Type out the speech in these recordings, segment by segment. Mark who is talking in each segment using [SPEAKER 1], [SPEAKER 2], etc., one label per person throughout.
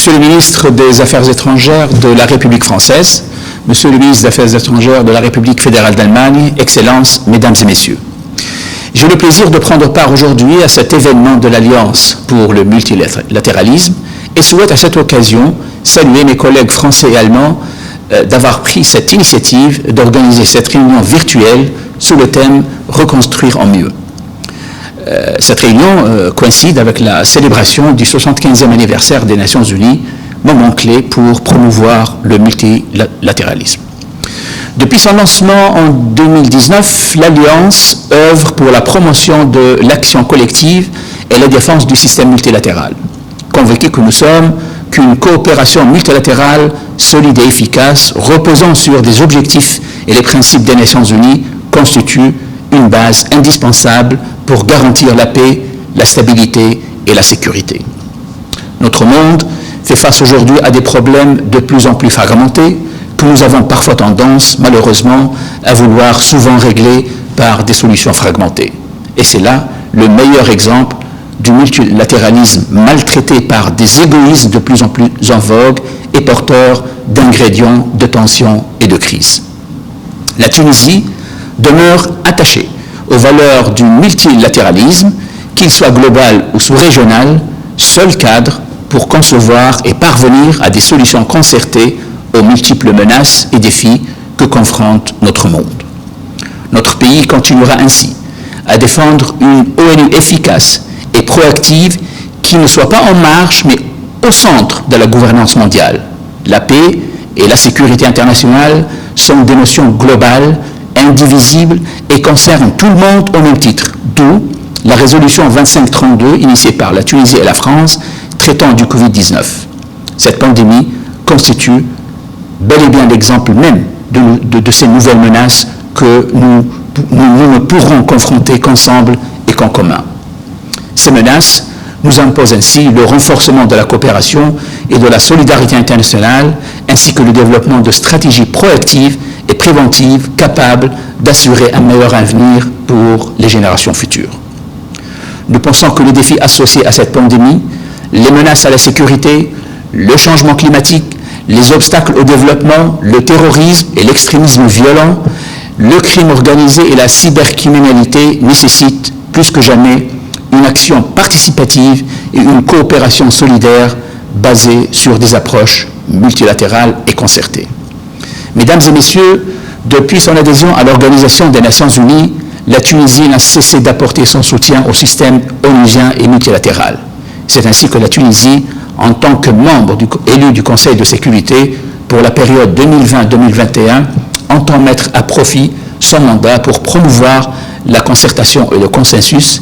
[SPEAKER 1] Monsieur le ministre des Affaires étrangères de la République française, Monsieur le ministre des Affaires étrangères de la République fédérale d'Allemagne, Excellences, Mesdames et Messieurs. J'ai le plaisir de prendre part aujourd'hui à cet événement de l'Alliance pour le multilatéralisme et souhaite à cette occasion saluer mes collègues français et allemands d'avoir pris cette initiative d'organiser cette réunion virtuelle sous le thème « Reconstruire en mieux ». Cette réunion coïncide avec la célébration du 75e anniversaire des Nations Unies, moment clé pour promouvoir le multilatéralisme. Depuis son lancement en 2019, l'Alliance œuvre pour la promotion de l'action collective et la défense du système multilatéral. Convaincus que nous sommes qu'une coopération multilatérale solide et efficace, reposant sur des objectifs et les principes des Nations Unies, constitue une base indispensable pour garantir la paix, la stabilité et la sécurité. Notre monde fait face aujourd'hui à des problèmes de plus en plus fragmentés que nous avons parfois tendance, malheureusement, à vouloir souvent régler par des solutions fragmentées. Et c'est là le meilleur exemple du multilatéralisme maltraité par des égoïsmes de plus en plus en vogue et porteurs d'ingrédients de tension et de crise. La Tunisie demeure attachée aux valeurs du multilatéralisme, qu'il soit global ou sous-régional, seul cadre pour concevoir et parvenir à des solutions concertées aux multiples menaces et défis que confronte notre monde. Notre pays continuera ainsi à défendre une ONU efficace et proactive qui ne soit pas en marge mais au centre de la gouvernance mondiale. La paix et la sécurité internationale sont des notions globales, indivisibles et concernent tout le monde au même titre, d'où la résolution 2532 initiée par la Tunisie et la France traitant du Covid-19. Cette pandémie constitue bel et bien l'exemple même de ces nouvelles menaces que nous ne pourrons confronter qu'ensemble et qu'en commun. Ces menaces nous imposent ainsi le renforcement de la coopération et de la solidarité internationale, ainsi que le développement de stratégies proactives et préventives capables d'assurer un meilleur avenir pour les générations futures. Nous pensons que les défis associés à cette pandémie, les menaces à la sécurité, le changement climatique, les obstacles au développement, le terrorisme et l'extrémisme violent, le crime organisé et la cybercriminalité nécessitent plus que jamais une action participative et une coopération solidaire basée sur des approches multilatérales et concertées. Mesdames et messieurs, depuis son adhésion à l'Organisation des Nations Unies, la Tunisie n'a cessé d'apporter son soutien au système onusien et multilatéral. C'est ainsi que la Tunisie, en tant que membre élu du Conseil de sécurité pour la période 2020-2021, entend mettre à profit son mandat pour promouvoir la concertation et le consensus,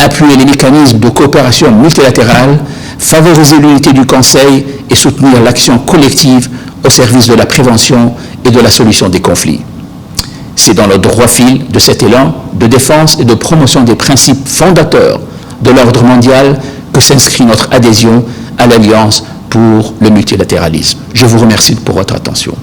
[SPEAKER 1] appuyer les mécanismes de coopération multilatérale, favoriser l'unité du Conseil et soutenir l'action collective au service de la prévention et de la solution des conflits. C'est dans le droit fil de cet élan de défense et de promotion des principes fondateurs de l'ordre mondial que s'inscrit notre adhésion à l'Alliance pour le multilatéralisme. Je vous remercie pour votre attention.